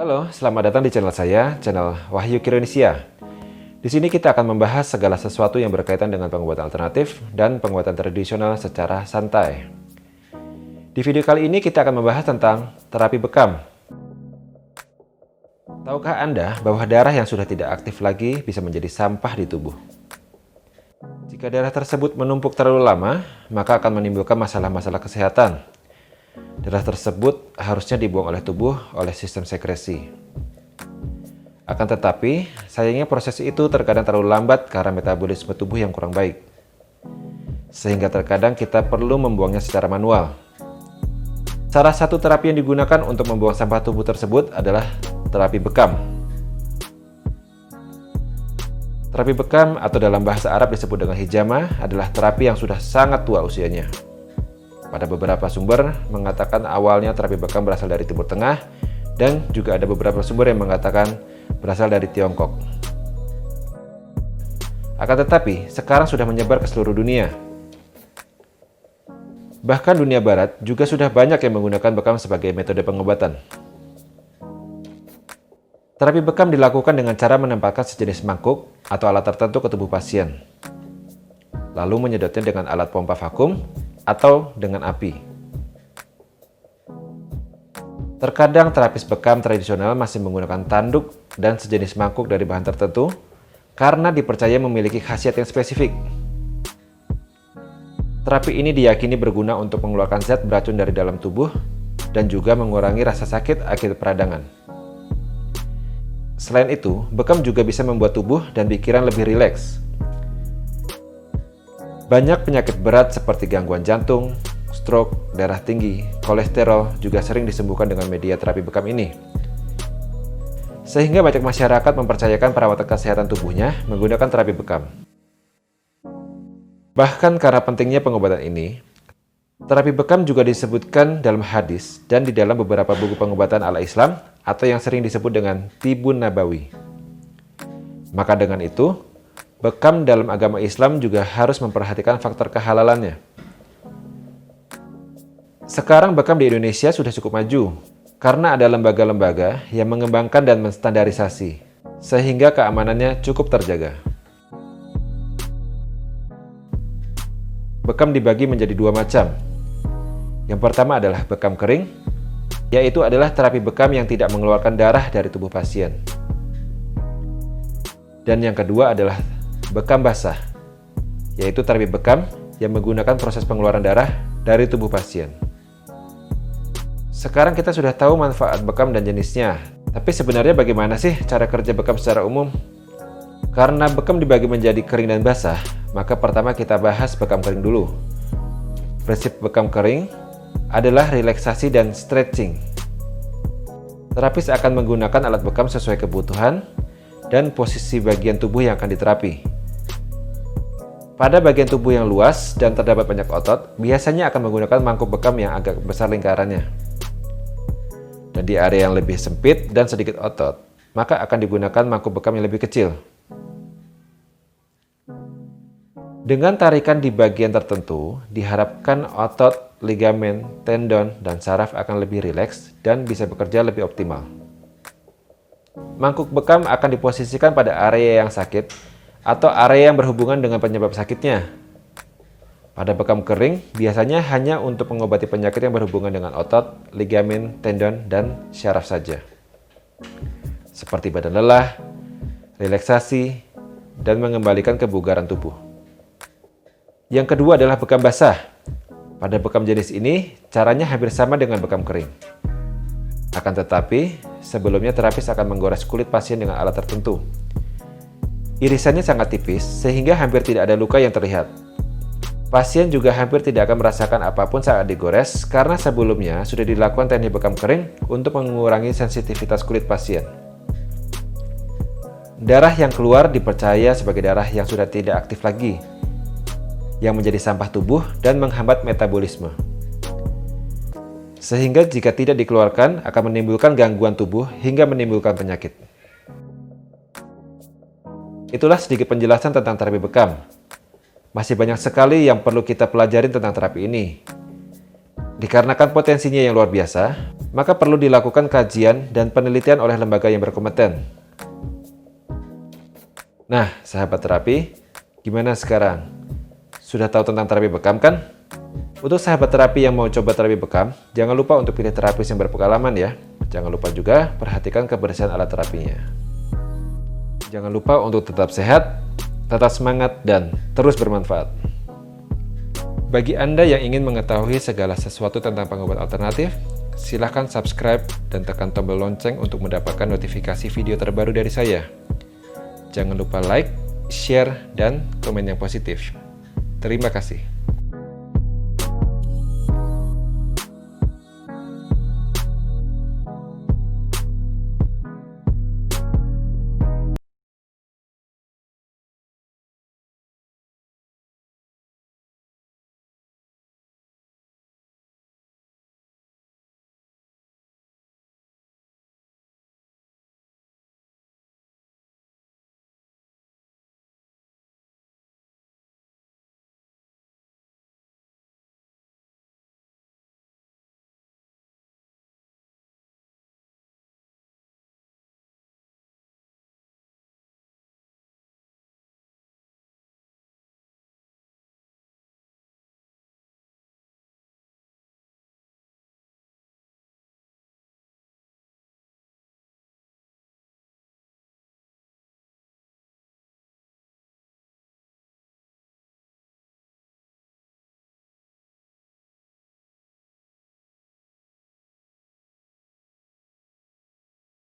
Halo, selamat datang di channel saya, channel Wahyu Kironisia. Di sini kita akan membahas segala sesuatu yang berkaitan dengan pengobatan alternatif dan pengobatan tradisional secara santai. Di video kali ini kita akan membahas tentang terapi bekam. Tahukah Anda bahwa darah yang sudah tidak aktif lagi bisa menjadi sampah di tubuh? Jika darah tersebut menumpuk terlalu lama, maka akan menimbulkan masalah-masalah kesehatan. Darah tersebut harusnya dibuang oleh tubuh oleh sistem sekresi. Akan tetapi, sayangnya proses itu terkadang terlalu lambat karena metabolisme tubuh yang kurang baik. Sehingga terkadang kita perlu membuangnya secara manual. Salah satu terapi yang digunakan untuk membuang sampah tubuh tersebut adalah terapi bekam. Terapi bekam atau dalam bahasa Arab disebut dengan hijama adalah terapi yang sudah sangat tua usianya. Pada beberapa sumber mengatakan awalnya terapi bekam berasal dari Timur Tengah dan juga ada beberapa sumber yang mengatakan berasal dari Tiongkok. Akan tetapi, sekarang sudah menyebar ke seluruh dunia. Bahkan dunia barat juga sudah banyak yang menggunakan bekam sebagai metode pengobatan. Terapi bekam dilakukan dengan cara menempatkan sejenis mangkuk atau alat tertentu ke tubuh pasien, lalu menyedotnya dengan alat pompa vakum atau dengan api. Terkadang terapis bekam tradisional masih menggunakan tanduk dan sejenis mangkuk dari bahan tertentu karena dipercaya memiliki khasiat yang spesifik. Terapi ini diyakini berguna untuk mengeluarkan zat beracun dari dalam tubuh dan juga mengurangi rasa sakit akibat peradangan. Selain itu, bekam juga bisa membuat tubuh dan pikiran lebih rileks. Banyak penyakit berat seperti gangguan jantung, stroke, darah tinggi, kolesterol juga sering disembuhkan dengan media terapi bekam ini. Sehingga banyak masyarakat mempercayakan perawatan kesehatan tubuhnya menggunakan terapi bekam. Bahkan karena pentingnya pengobatan ini, terapi bekam juga disebutkan dalam hadis dan di dalam beberapa buku pengobatan ala Islam atau yang sering disebut dengan Tibun Nabawi. Maka dengan itu, bekam dalam agama Islam juga harus memperhatikan faktor kehalalannya. Sekarang bekam di Indonesia sudah cukup maju, karena ada lembaga-lembaga yang mengembangkan dan menstandarisasi, sehingga keamanannya cukup terjaga. Bekam dibagi menjadi dua macam. Yang pertama adalah bekam kering, yaitu adalah terapi bekam yang tidak mengeluarkan darah dari tubuh pasien. Dan yang kedua adalah bekam basah, yaitu terapi bekam yang menggunakan proses pengeluaran darah dari tubuh pasien. Sekarang kita sudah tahu manfaat bekam dan jenisnya, tapi sebenarnya bagaimana sih cara kerja bekam secara umum? Karena bekam dibagi menjadi kering dan basah, maka pertama kita bahas bekam kering dulu. Prinsip bekam kering adalah relaksasi dan stretching. Terapis akan menggunakan alat bekam sesuai kebutuhan dan posisi bagian tubuh yang akan diterapi. Pada bagian tubuh yang luas dan terdapat banyak otot, biasanya akan menggunakan mangkuk bekam yang agak besar lingkarannya. Dan di area yang lebih sempit dan sedikit otot, maka akan digunakan mangkuk bekam yang lebih kecil. Dengan tarikan di bagian tertentu, diharapkan otot, ligamen, tendon, dan saraf akan lebih rileks dan bisa bekerja lebih optimal. Mangkuk bekam akan diposisikan pada area yang sakit atau area yang berhubungan dengan penyebab sakitnya. Pada bekam kering, biasanya hanya untuk mengobati penyakit yang berhubungan dengan otot, ligamen, tendon, dan syaraf saja. Seperti badan lelah, relaksasi, dan mengembalikan kebugaran tubuh. Yang kedua adalah bekam basah. Pada bekam jenis ini, caranya hampir sama dengan bekam kering. Akan tetapi, sebelumnya terapis akan menggores kulit pasien dengan alat tertentu. Irisannya sangat tipis, sehingga hampir tidak ada luka yang terlihat. Pasien juga hampir tidak akan merasakan apapun saat digores, karena sebelumnya sudah dilakukan teknik bekam kering untuk mengurangi sensitivitas kulit pasien. Darah yang keluar dipercaya sebagai darah yang sudah tidak aktif lagi, yang menjadi sampah tubuh dan menghambat metabolisme. Sehingga jika tidak dikeluarkan akan menimbulkan gangguan tubuh hingga menimbulkan penyakit. Itulah sedikit penjelasan tentang terapi bekam. Masih banyak sekali yang perlu kita pelajari tentang terapi ini. Dikarenakan potensinya yang luar biasa, maka perlu dilakukan kajian dan penelitian oleh lembaga yang berkompeten. Nah, sahabat terapi, gimana sekarang? Sudah tahu tentang terapi bekam kan? Untuk sahabat terapi yang mau coba terapi bekam, jangan lupa untuk pilih terapis yang berpengalaman ya. Jangan lupa juga perhatikan kebersihan alat terapinya. Jangan lupa untuk tetap sehat, tetap semangat, dan terus bermanfaat. Bagi Anda yang ingin mengetahui segala sesuatu tentang pengobat alternatif, silahkan subscribe dan tekan tombol lonceng untuk mendapatkan notifikasi video terbaru dari saya. Jangan lupa like, share, dan komen yang positif. Terima kasih.